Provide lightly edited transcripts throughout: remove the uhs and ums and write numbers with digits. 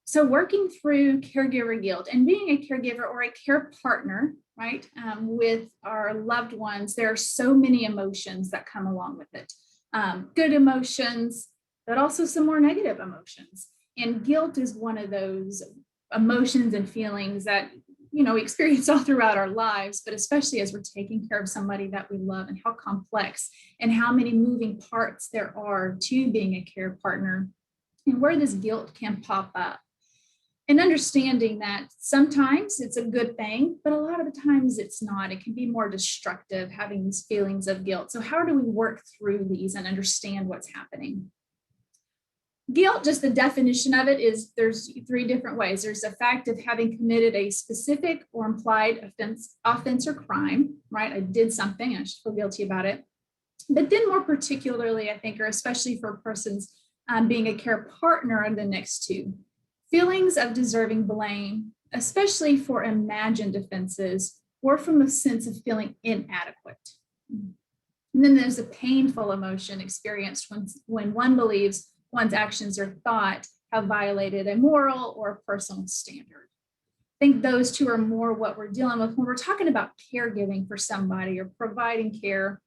So working through caregiver guilt and being a caregiver or a care partner, right, with our loved ones, there are so many emotions that come along with it. Good emotions, but also some more negative emotions. And guilt is one of those emotions and feelings that, we experience all throughout our lives, but especially as we're taking care of somebody that we love, and how complex and how many moving parts there are to being a care partner, and where this guilt can pop up. And understanding that sometimes it's a good thing, but a lot of the times it's not. It can be more destructive, having these feelings of guilt. So how do we work through these and understand what's happening? Guilt, just the definition of it is there's three different ways. There's the fact of having committed a specific or implied offense or crime, right? I did something and I should feel guilty about it. But then more particularly, I think, or especially for persons being a care partner, are the next two. Feelings of deserving blame, especially for imagined offenses or from a sense of feeling inadequate. And then there's a painful emotion experienced when one believes one's actions or thought have violated a moral or a personal standard. I think those two are more what we're dealing with when we're talking about caregiving for somebody or providing care,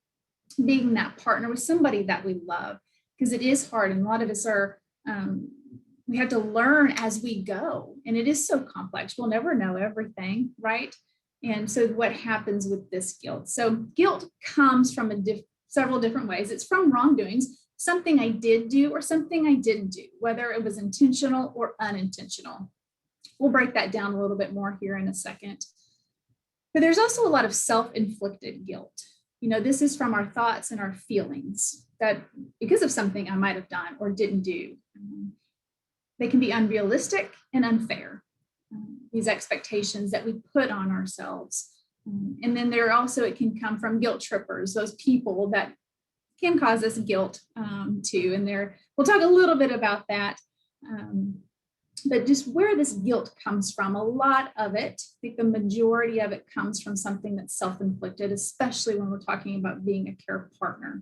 being that partner with somebody that we love, because it is hard. And a lot of us are, we have to learn as we go. And it is so complex. We'll never know everything, right? And so what happens with this guilt? So guilt comes from several different ways. It's from wrongdoings, something I did do or something I didn't do, whether it was intentional or unintentional. We'll break that down a little bit more here in a second. But there's also a lot of self-inflicted guilt. This is from our thoughts and our feelings that because of something I might have done or didn't do. They can be unrealistic and unfair, these expectations that we put on ourselves. And then it can come from guilt trippers, those people that can cause us guilt too. And we'll talk a little bit about that. But just where this guilt comes from, a lot of it, I think the majority of it comes from something that's self-inflicted, especially when we're talking about being a care partner.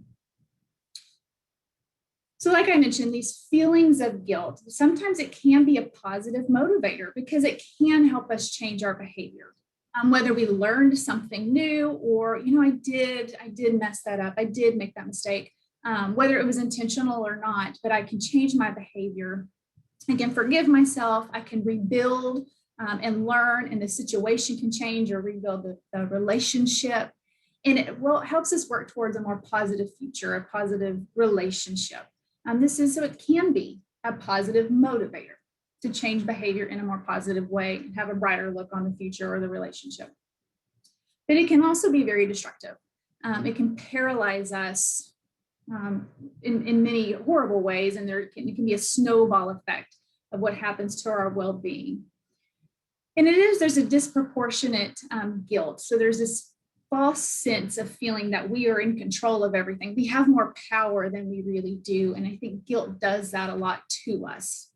So like I mentioned, these feelings of guilt, sometimes it can be a positive motivator because it can help us change our behavior. Whether we learned something new or, I did mess that up. I did make that mistake, whether it was intentional or not, but I can change my behavior. I can forgive myself. I can rebuild and learn, and the situation can change or rebuild the relationship. And it helps us work towards a more positive future, a positive relationship. So it can be a positive motivator to change behavior in a more positive way and have a brighter look on the future or the relationship. But it can also be very destructive. It can paralyze us in many horrible ways, and it can be a snowball effect of what happens to our well-being. And there's a disproportionate guilt. So there's this false sense of feeling that we are in control of everything. We have more power than we really do. And I think guilt does that a lot to us.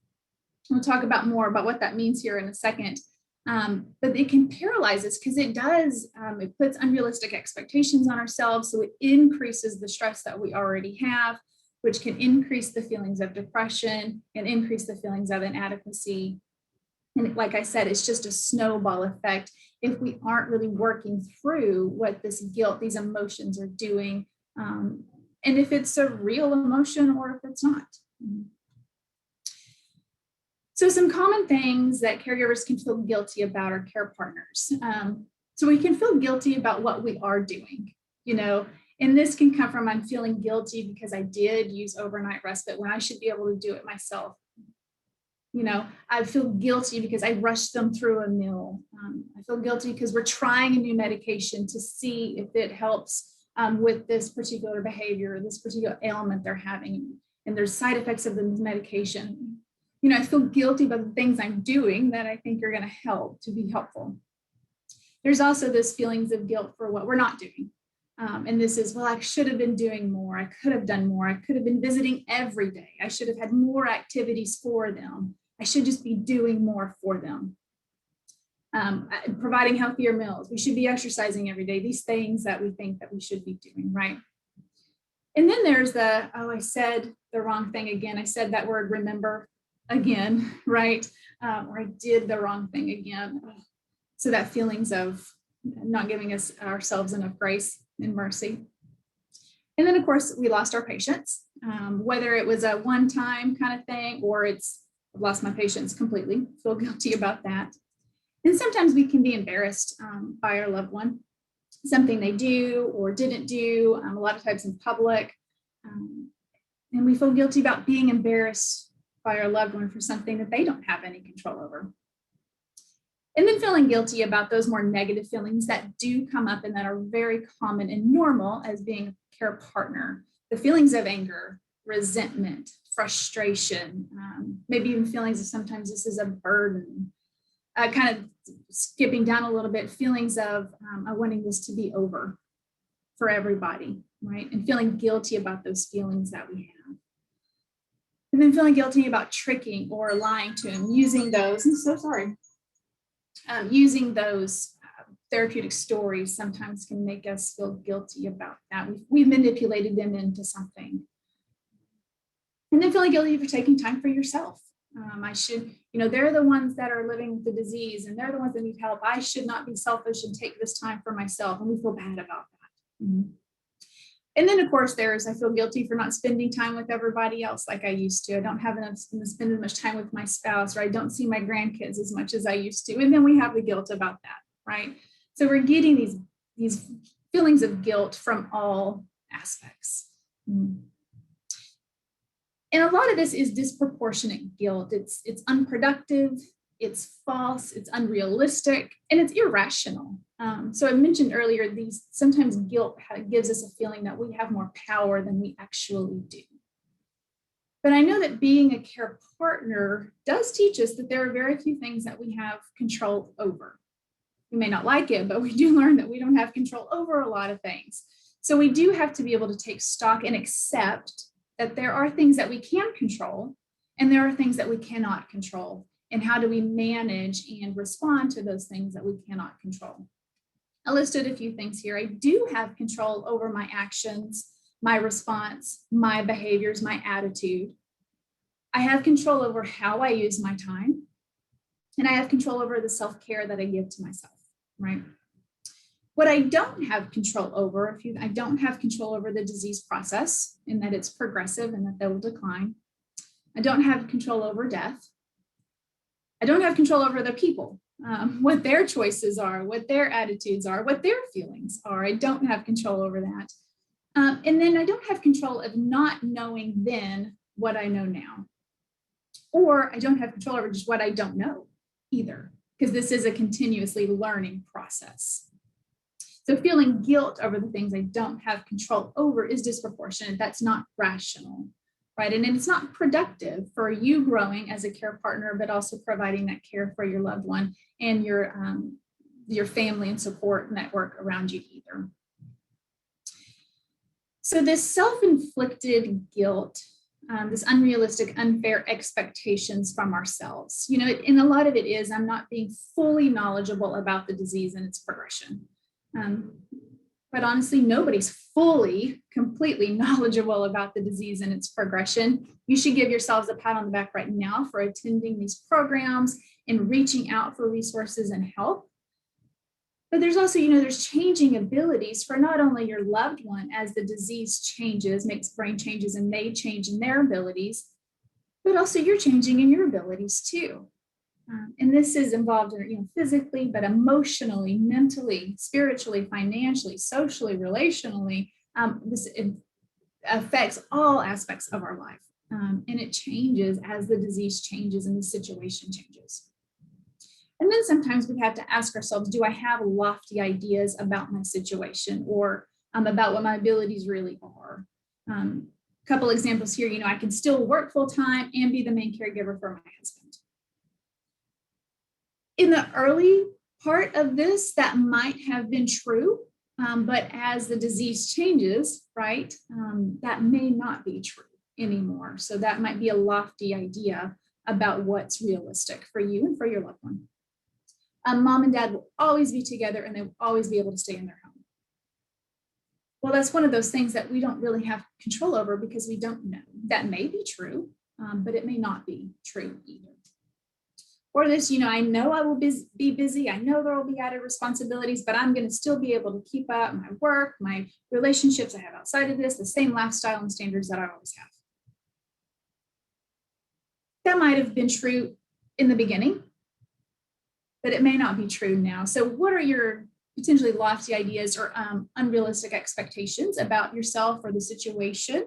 We'll talk more about what that means here in a second. But it can paralyze us because it puts unrealistic expectations on ourselves. So it increases the stress that we already have, which can increase the feelings of depression and increase the feelings of inadequacy. And like I said, it's just a snowball effect if we aren't really working through what this guilt, these emotions are doing, and if it's a real emotion or if it's not. So some common things that caregivers can feel guilty about are care partners. So we can feel guilty about what we are doing, and this can come from I'm feeling guilty because I did use overnight respite when I should be able to do it myself. I feel guilty because I rushed them through a meal. I feel guilty because we're trying a new medication to see if it helps with this particular behavior, this particular ailment they're having, and there's side effects of the medication. I feel guilty about the things I'm doing that I think are going to be helpful. There's also this feelings of guilt for what we're not doing. And this is, I should have been doing more. I could have done more. I could have been visiting every day. I should have had more activities for them. I should just be doing more for them. Providing healthier meals. We should be exercising every day. These things that we think that we should be doing, right? And then there's I said the wrong thing again. I said that word, remember. again, right? Or I did the wrong thing again. So that feelings of not giving us ourselves enough grace and mercy. And then, of course, we lost our patients, whether it was a one-time kind of thing or it's I've lost my patients completely, feel guilty about that. And sometimes we can be embarrassed by our loved one, something they do or didn't do, a lot of times in public. And we feel guilty about being embarrassed by our loved one for something that they don't have any control over. And then feeling guilty about those more negative feelings that do come up and that are very common and normal as being a care partner. The feelings of anger, resentment, frustration, maybe even feelings of sometimes this is a burden. Kind of skipping down a little bit, feelings of wanting this to be over for everybody, right? And feeling guilty about those feelings that we have. And then feeling guilty about tricking or lying to him, using those, I'm so sorry, using those therapeutic stories sometimes can make us feel guilty about that. We've manipulated them into something. And then feeling guilty for taking time for yourself. I should, they're the ones that are living with the disease and they're the ones that need help. I should not be selfish and take this time for myself. And we feel bad about that. Mm-hmm. And then, of course, I feel guilty for not spending time with everybody else like I used to. I don't have enough to spend as much time with my spouse, or I don't see my grandkids as much as I used to. And then we have the guilt about that, right? So we're getting these feelings of guilt from all aspects. Mm-hmm. And a lot of this is disproportionate guilt. It's unproductive, it's false, it's unrealistic, and it's irrational. So I mentioned earlier, sometimes guilt gives us a feeling that we have more power than we actually do. But I know that being a care partner does teach us that there are very few things that we have control over. We may not like it, but we do learn that we don't have control over a lot of things. So we do have to be able to take stock and accept that there are things that we can control and there are things that we cannot control. And how do we manage and respond to those things that we cannot control? I listed a few things here. I do have control over my actions, my response, my behaviors, my attitude. I have control over how I use my time. And I have control over the self-care that I give to myself, right? What I don't have control over, I don't have control over the disease process in that it's progressive and that they will decline. I don't have control over death. I don't have control over the people, what their choices are, what their attitudes are, what their feelings are. I don't have control over that. And then I don't have control of not knowing then what I know now. Or I don't have control over just what I don't know either, because this is a continuously learning process. So feeling guilt over the things I don't have control over is disproportionate. That's not rational, right? And it's not productive for you growing as a care partner, but also providing that care for your loved one and your family and support network around you either. So this self-inflicted guilt, this unrealistic, unfair expectations from ourselves, and a lot of it is I'm not being fully knowledgeable about the disease and its progression. But honestly, nobody's completely knowledgeable about the disease and its progression. You should give yourselves a pat on the back right now for attending these programs and reaching out for resources and help. But there's also, there's changing abilities for not only your loved one as the disease changes, makes brain changes, and they change in their abilities, but also you're changing in your abilities too. And this is involved in, physically, but emotionally, mentally, spiritually, financially, socially, relationally. This affects all aspects of our life. And it changes as the disease changes and the situation changes. And then sometimes we have to ask ourselves, do I have lofty ideas about my situation or about what my abilities really are? Couple examples here, I can still work full time and be the main caregiver for my husband. In the early part of this, that might have been true, but as the disease changes, right, that may not be true anymore. So that might be a lofty idea about what's realistic for you and for your loved one. Mom and dad will always be together and they will always be able to stay in their home. Well, that's one of those things that we don't really have control over because we don't know. That may be true, but it may not be true either. Or this, I know I will be busy. I know there will be added responsibilities, but I'm going to still be able to keep up my work, my relationships I have outside of this, the same lifestyle and standards that I always have. That might have been true in the beginning, but it may not be true now. So what are your potentially lofty ideas or unrealistic expectations about yourself or the situation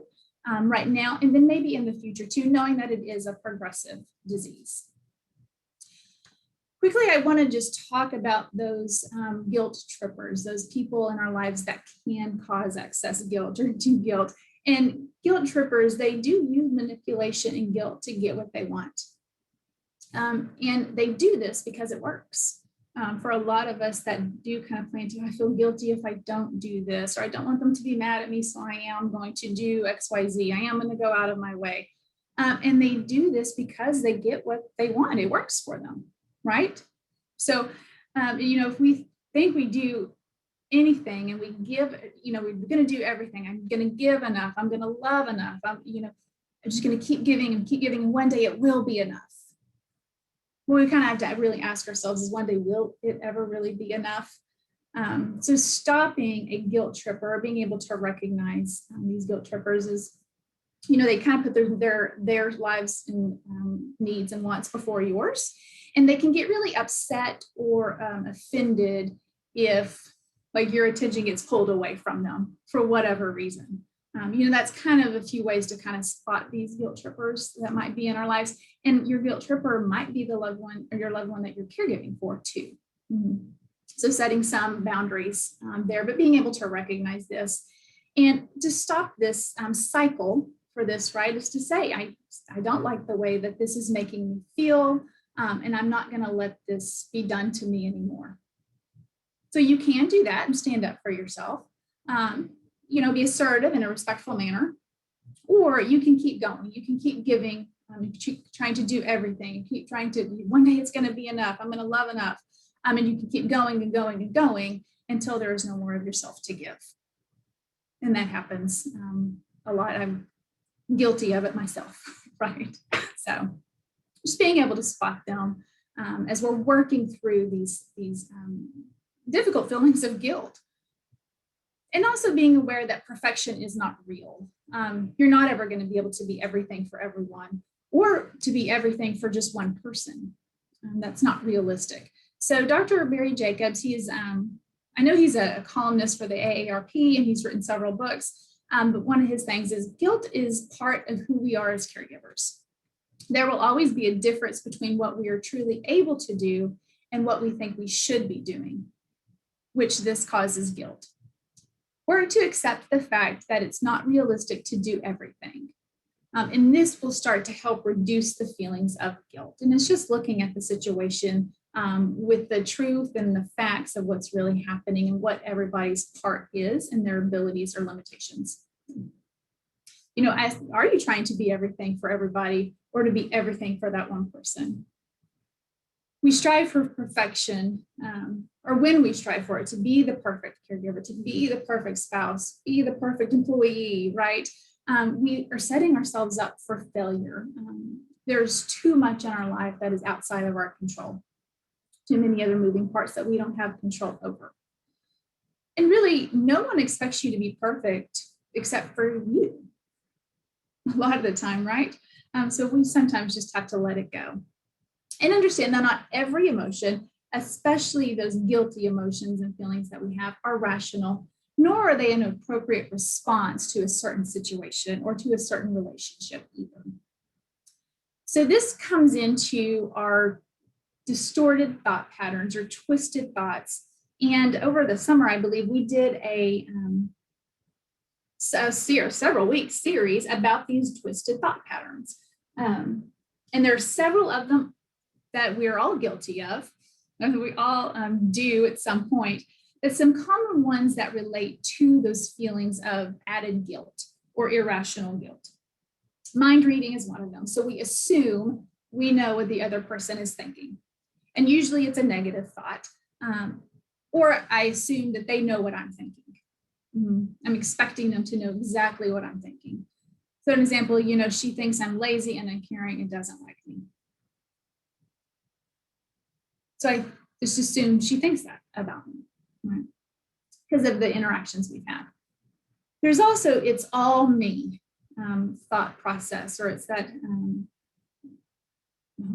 right now, and then maybe in the future too, knowing that it is a progressive disease? Quickly, I want to just talk about those guilt trippers, those people in our lives that can cause excess guilt or do guilt. And guilt trippers, they do use manipulation and guilt to get what they want. And they do this because it works. For a lot of us that do kind of plan to, I feel guilty if I don't do this, or I don't want them to be mad at me, so I am going to do X, Y, Z. I am going to go out of my way. And they do this because they get what they want. It works for them, right? So, if we think we do anything and we give, we're going to do everything. I'm going to give enough. I'm going to love enough. I'm just going to keep giving, and one day it will be enough. Well, we kind of have to really ask ourselves, is one day, will it ever really be enough? So stopping a guilt tripper, or being able to recognize these guilt trippers is, they kind of put their lives and needs and wants before yours. And they can get really upset or offended if your attention gets pulled away from them for whatever reason. That's kind of a few ways to kind of spot these guilt trippers that might be in our lives. And your guilt tripper might be the loved one or your loved one that you're caregiving for too. Mm-hmm. So setting some boundaries there, but being able to recognize this and to stop this cycle for this, right, is to say, I don't like the way that this is making me feel, and I'm not going to let this be done to me anymore. So you can do that and stand up for yourself. Be assertive in a respectful manner, or you can keep going. You can keep giving, keep trying to do everything. Keep trying to, one day it's going to be enough. I'm going to love enough. And you can keep going and going and going until there is no more of yourself to give. And that happens a lot. I'm guilty of it myself, right? So just being able to spot them as we're working through these difficult feelings of guilt. And also being aware that perfection is not real. You're not ever going to be able to be everything for everyone or to be everything for just one person. That's not realistic. So Dr. Barry Jacobs, he is, I know he's a columnist for the AARP and he's written several books, but one of his things is guilt is part of who we are as caregivers. There will always be a difference between what we are truly able to do and what we think we should be doing, which this causes guilt. Or to accept the fact that it's not realistic to do everything. And this will start to help reduce the feelings of guilt. And it's just looking at the situation with the truth and the facts of what's really happening and what everybody's part is and their abilities or limitations. Are you trying to be everything for everybody or to be everything for that one person? We strive for perfection, or when we strive for it, to be the perfect caregiver, to be the perfect spouse, be the perfect employee, right? We are setting ourselves up for failure. There's too much in our life that is outside of our control, too many other moving parts that we don't have control over. And really, no one expects you to be perfect except for you, a lot of the time, right? So we sometimes just have to let it go. And understand that not every emotion, especially those guilty emotions and feelings that we have, are rational, nor are they an appropriate response to a certain situation or to a certain relationship either. So this comes into our distorted thought patterns or twisted thoughts. And over the summer, I believe we did a several weeks series about these twisted thought patterns. And there are several of them that we're all guilty of, and we all do at some point, but some common ones that relate to those feelings of added guilt or irrational guilt. Mind reading is one of them. So we assume we know what the other person is thinking. And usually it's a negative thought. Or I assume that they know what I'm thinking. I'm expecting them to know exactly what I'm thinking. So an example, she thinks I'm lazy and uncaring and doesn't like me. So I just assume she thinks that about me, right? Because of the interactions we've had. There's also it's all me thought process, or it's that, I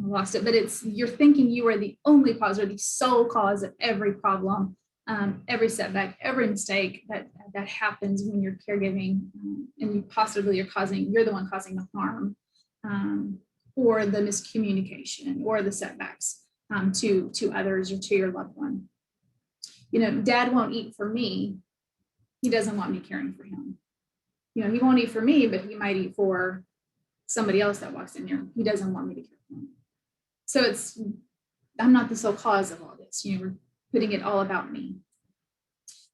lost it, but it's you're thinking you are the only cause or the sole cause of every problem, every setback, every mistake that happens when you're caregiving, and you possibly you're the one causing the harm, or the miscommunication or the setbacks to others or to your loved one. Dad won't eat for me. He doesn't want me caring for him. He won't eat for me, but he might eat for somebody else that walks in here. He doesn't want me to care for him. So I'm not the sole cause of all this. We're putting it all about me.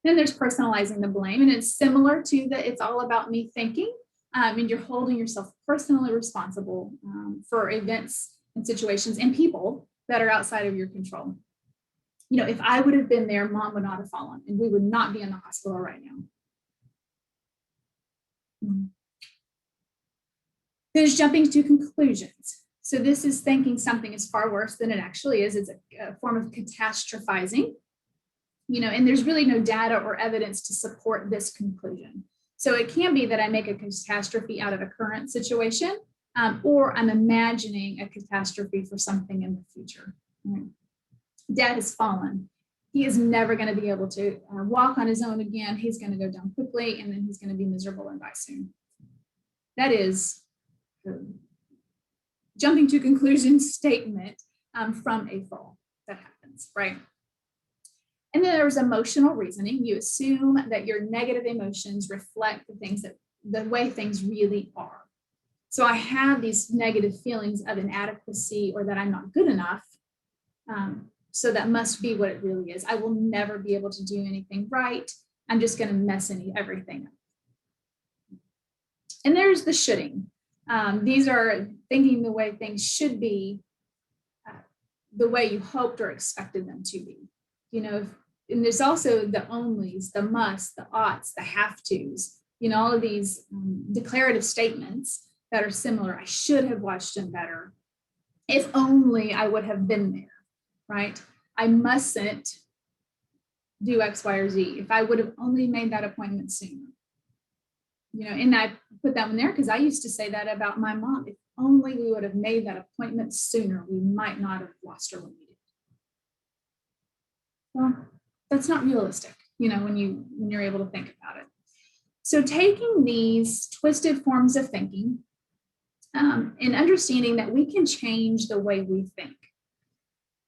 Then there's personalizing the blame, and it's similar to the it's all about me thinking, and you're holding yourself personally responsible for events and situations and people that are outside of your control. If I would have been there, Mom would not have fallen, and we would not be in the hospital right now. There's jumping to conclusions. So this is thinking something is far worse than it actually is. It's a form of catastrophizing, and there's really no data or evidence to support this conclusion. So it can be that I make a catastrophe out of a current situation, or I'm imagining a catastrophe for something in the future. Dad has fallen. He is never going to be able to walk on his own again. He's going to go down quickly, and then he's going to be miserable and die soon. That is jumping to conclusion statement from a fall that happens, right? And then there's emotional reasoning. You assume that your negative emotions reflect the way things really are. So I have these negative feelings of inadequacy or that I'm not good enough. So that must be what it really is. I will never be able to do anything right. I'm just going to mess everything up. And there's the shoulding. These are thinking the way things should be, the way you hoped or expected them to be. And there's also the onlys, the musts, the oughts, the have tos, all of these declarative statements that are similar. I should have watched him better. If only I would have been there, right? I mustn't do X, Y, or Z. If I would have only made that appointment sooner. And I put that one there because I used to say that about my mom. If only we would have made that appointment sooner, we might not have lost her when we did. Well, that's not realistic, when you're able to think about it. So taking these twisted forms of thinking and understanding that we can change the way we think.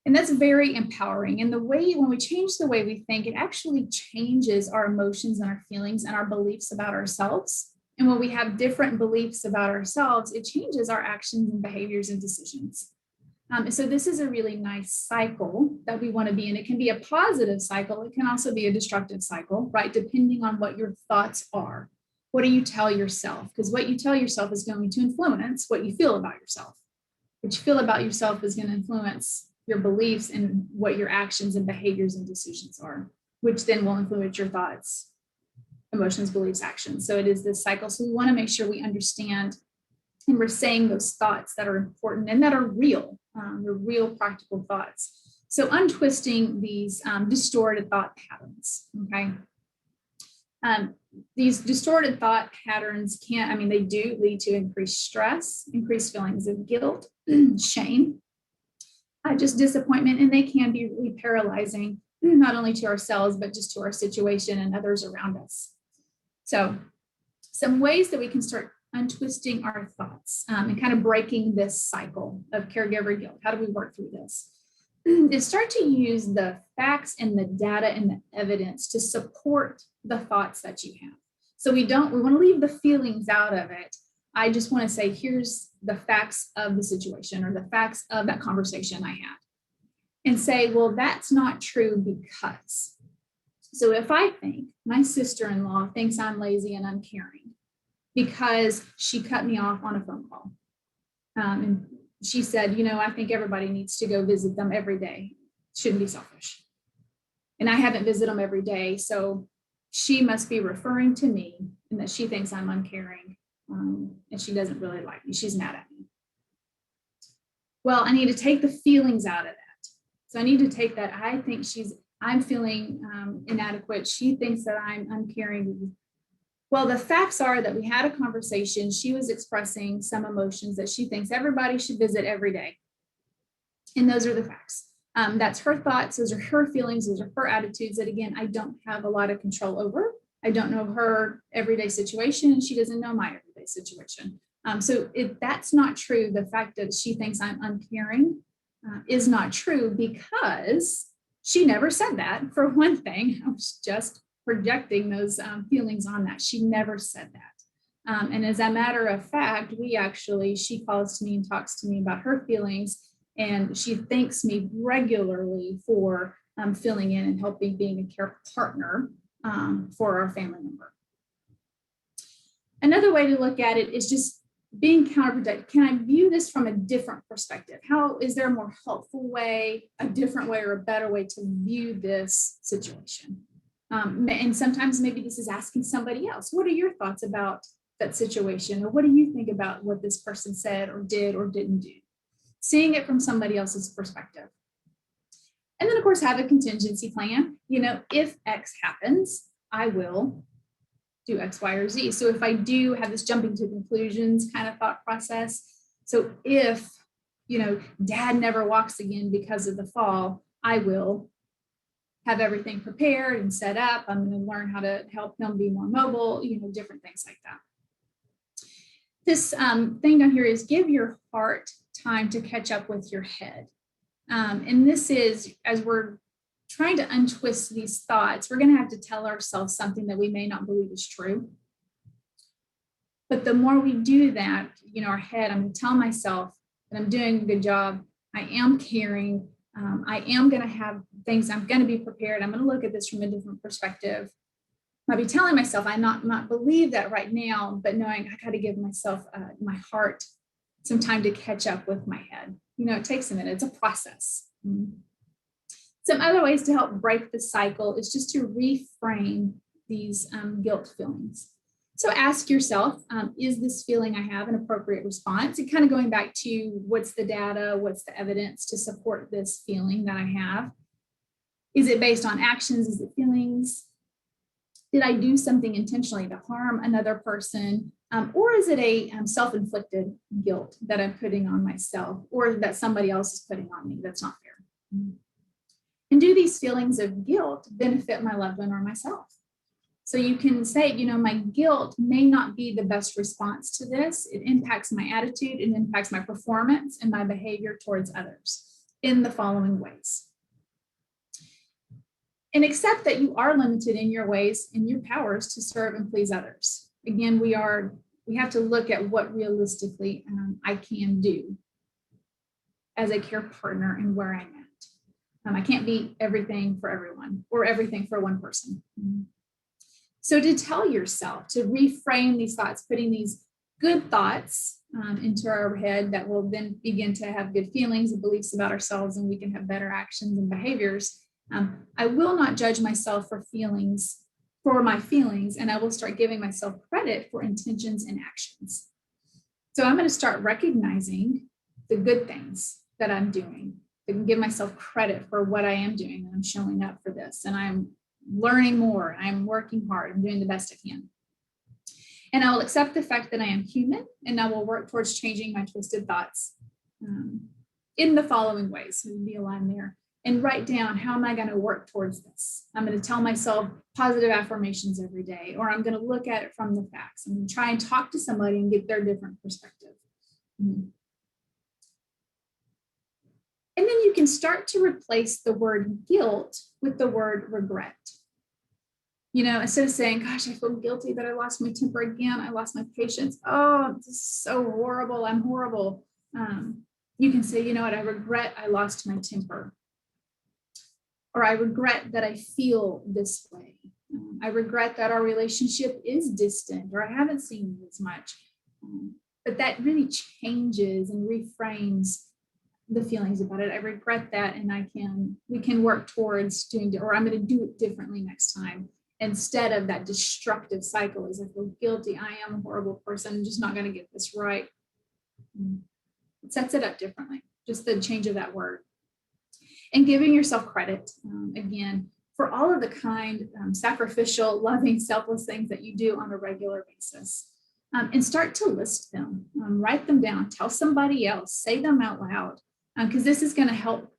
And that's very empowering. And when we change the way we think, it actually changes our emotions and our feelings and our beliefs about ourselves. And when we have different beliefs about ourselves, it changes our actions and behaviors and decisions. So this is a really nice cycle that we want to be in. It can be a positive cycle. It can also be a destructive cycle, right? Depending on what your thoughts are. What do you tell yourself? Because what you tell yourself is going to influence what you feel about yourself. What you feel about yourself is going to influence your beliefs and what your actions and behaviors and decisions are, which then will influence your thoughts, emotions, beliefs, actions. So it is this cycle. So we want to make sure we understand and we're saying those thoughts that are important and that are real, the real practical thoughts. So untwisting these distorted thought patterns, okay? These distorted thought patterns they do lead to increased stress, increased feelings of guilt, shame, just disappointment, and they can be really paralyzing, not only to ourselves, but just to our situation and others around us. So some ways that we can start untwisting our thoughts and kind of breaking this cycle of caregiver guilt. How do we work through this? Is start to use the facts and the data and the evidence to support the thoughts that you have. So we want to leave the feelings out of it. I just want to say, here's the facts of the situation or the facts of that conversation I had. And say, well, that's not true because. So if I think my sister-in-law thinks I'm lazy and uncaring because she cut me off on a phone call. And she said, I think everybody needs to go visit them every day. Shouldn't be selfish. And I haven't visited them every day. So she must be referring to me and that she thinks I'm uncaring and she doesn't really like me. She's mad at me. Well, I need to take the feelings out of that. So I need to take that. I'm feeling inadequate. She thinks that I'm uncaring. Well, the facts are that we had a conversation. She was expressing some emotions that she thinks everybody should visit every day. And those are the facts. That's her thoughts. Those are her feelings. Those are her attitudes that, again, I don't have a lot of control over. I don't know her everyday situation, and she doesn't know my everyday situation. So if that's not true, the fact that she thinks I'm uncaring is not true, because she never said that. For one thing, I was just projecting those feelings on that. She never said that. And as a matter of fact, she calls to me and talks to me about her feelings, and she thanks me regularly for filling in and helping, being a care partner for our family member. Another way to look at it is just being counterproductive. Can I view this from a different perspective? How is there a more helpful way, a different way, or a better way to view this situation? And sometimes maybe this is asking somebody else, what are your thoughts about that situation? Or what do you think about what this person said or did or didn't do? Seeing it from somebody else's perspective. And then, of course, have a contingency plan. If X happens, I will do X, Y, or Z. So if I do have this jumping to conclusions kind of thought process, so if, dad never walks again because of the fall, I will have everything prepared and set up. I'm going to learn how to help him be more mobile, different things like that. This thing down here is give your heart time to catch up with your head. And this is, as we're trying to untwist these thoughts, we're going to have to tell ourselves something that we may not believe is true. But the more we do that, our head, I'm going to tell myself that I'm doing a good job. I am caring. I am going to have things. I'm going to be prepared. I'm going to look at this from a different perspective. I'll be telling myself I not believe that right now, but knowing I got to give myself, my heart, some time to catch up with my head. It takes a minute. It's a process. Some other ways to help break the cycle is just to reframe these guilt feelings. So ask yourself, is this feeling I have an appropriate response? And kind of going back to what's the data, what's the evidence to support this feeling that I have? Is it based on actions? Is it feelings? Did I do something intentionally to harm another person? Or is it a self-inflicted guilt that I'm putting on myself, or that somebody else is putting on me? That's not fair. And do these feelings of guilt benefit my loved one or myself? So you can say, my guilt may not be the best response to this. It impacts my attitude, it impacts my performance and my behavior towards others in the following ways. And accept that you are limited in your ways and your powers to serve and please others. Again, we have to look at what realistically I can do as a care partner and where I'm at. I can't be everything for everyone or everything for one person. So to tell yourself, to reframe these thoughts, putting these good thoughts into our head that will then begin to have good feelings and beliefs about ourselves, and we can have better actions and behaviors. I will not judge myself for my feelings, and I will start giving myself credit for intentions and actions. So I'm going to start recognizing the good things that I'm doing. I can give myself credit for what I am doing, and I'm showing up for this, and I'm learning more. I'm working hard. I'm doing the best I can. And I will accept the fact that I am human, and I will work towards changing my twisted thoughts in the following ways. So be aligned there. And write down, how am I going to work towards this? I'm going to tell myself positive affirmations every day, or I'm going to look at it from the facts. I'm going to try and talk to somebody and get their different perspective. And then you can start to replace the word guilt with the word regret. Instead of saying, gosh, I feel guilty that I lost my temper again. I lost my patience. Oh, this is so horrible. I'm horrible. You can say, what, I regret I lost my temper. Or I regret that I feel this way. I regret that our relationship is distant, or I haven't seen you as much. But that really changes and reframes the feelings about it. I regret that, and we can work towards doing it, or I'm going to do it differently next time. instead of that destructive cycle is I feel guilty, I am a horrible person, I'm just not going to get this right. It sets it up differently, just the change of that word. And giving yourself credit, again, for all of the kind, sacrificial, loving, selfless things that you do on a regular basis. And start to list them, write them down, tell somebody else, say them out loud, because this is going to help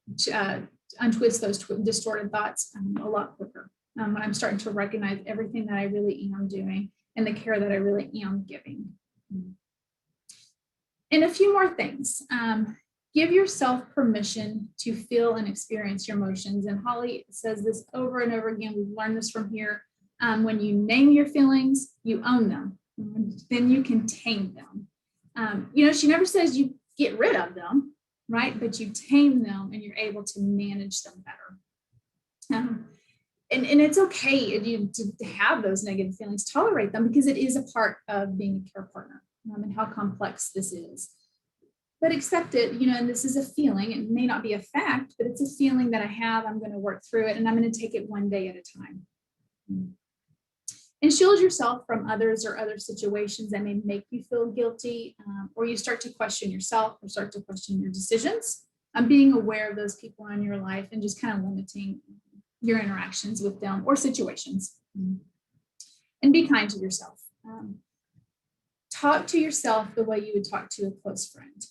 untwist those distorted thoughts a lot quicker. When I'm starting to recognize everything that I really am doing and the care that I really am giving. And a few more things. Give yourself permission to feel and experience your emotions. And Holly says this over and over again. We've learned this from here. When you name your feelings, you own them. Then you can tame them. She never says you get rid of them, right? But you tame them and you're able to manage them better. And it's okay to have those negative feelings, tolerate them, because it is a part of being a care partner and how complex this is. But accept it, and this is a feeling. It may not be a fact, but it's a feeling that I have. I'm going to work through it and I'm going to take it one day at a time. And shield yourself from others or other situations that may make you feel guilty, or you start to question yourself or start to question your decisions. Being aware of those people in your life and just kind of limiting your interactions with them or situations. And be kind to yourself. Talk to yourself the way you would talk to a close friend.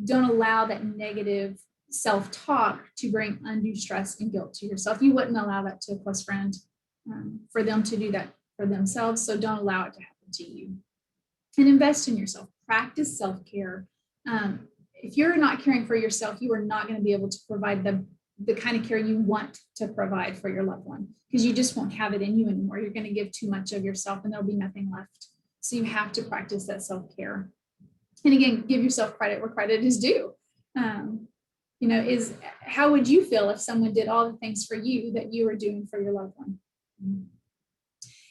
Don't allow that negative self-talk to bring undue stress and guilt to yourself. You wouldn't allow that to a close friend, for them to do that for themselves. So don't allow it to happen to you. And invest in yourself. Practice self-care. If you're not caring for yourself, you are not going to be able to provide the kind of care you want to provide for your loved one, because you just won't have it in you anymore. You're going to give too much of yourself and there'll be nothing left. So you have to practice that self-care. And again, give yourself credit where credit is due. Is how would you feel if someone did all the things for you that you were doing for your loved one?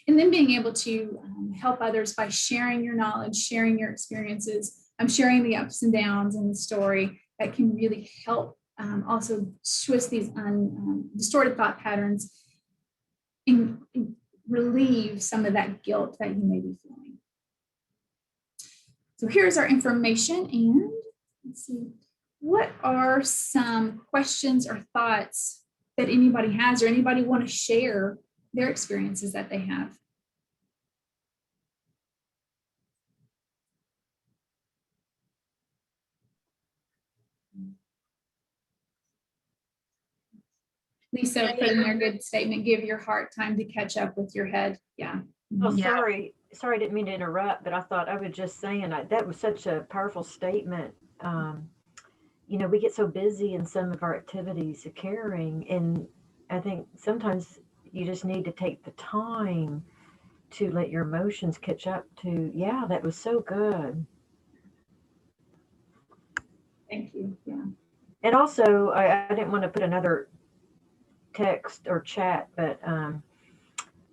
And then being able to help others by sharing your knowledge, sharing your experiences, sharing the ups and downs in the story that can really help also twist these distorted thought patterns and relieve some of that guilt that you may be feeling. So here's our information, and let's see, what are some questions or thoughts that anybody has, or anybody want to share their experiences that they have? Lisa put in their good statement, give your heart time to catch up with your head. Yeah. Oh, sorry, I didn't mean to interrupt, but I thought I was just saying that was such a powerful statement. We get so busy in some of our activities of caring, and I think sometimes you just need to take the time to let your emotions catch up to, yeah, that was so good. Thank you. Yeah. And also, I didn't want to put another text or chat, but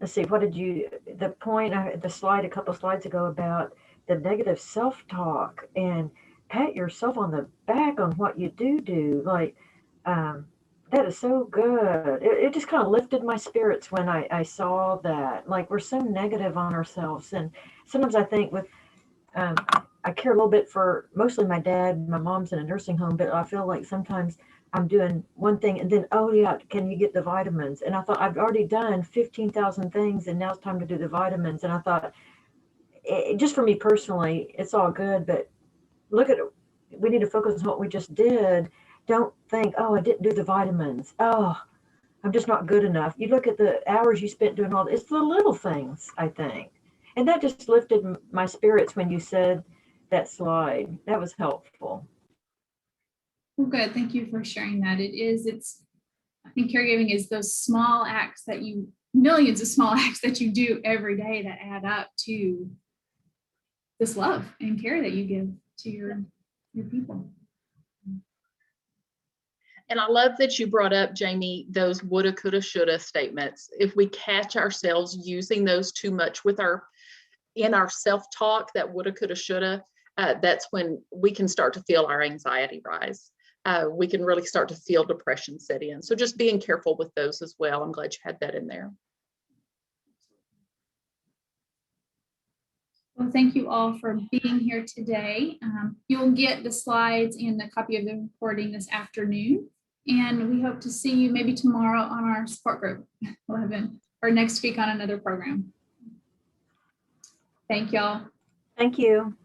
let's see, the point, the slide a couple slides ago about the negative self-talk, and pat yourself on the back on what you do. Like, that is so good. It just kind of lifted my spirits when I saw that. Like, we're so negative on ourselves. And sometimes I think I care a little bit for mostly my dad. My mom's in a nursing home, but I feel like sometimes I'm doing one thing and then, oh yeah, can you get the vitamins? And I thought I've already done 15,000 things and now it's time to do the vitamins. And I thought, just for me personally, it's all good, but look at it. We need to focus on what we just did. Don't think, oh, I didn't do the vitamins. Oh, I'm just not good enough. You look at the hours you spent doing all this. It's the little things, I think. And that just lifted my spirits when you said that slide. That was helpful. Well, good. Thank you for sharing that. I think caregiving is those small acts millions of small acts that you do every day that add up to this love and care that you give to your people. And I love that you brought up, Jamie, those woulda, coulda, shoulda statements. If we catch ourselves using those too much in our self-talk, that woulda, coulda, shoulda, that's when we can start to feel our anxiety rise. We can really start to feel depression set in. So just being careful with those as well. I'm glad you had that in there. Well, thank you all for being here today. You'll get the slides and a copy of the recording this afternoon. And we hope to see you maybe tomorrow on our support group, 11, or next week on another program. Thank y'all. Thank you.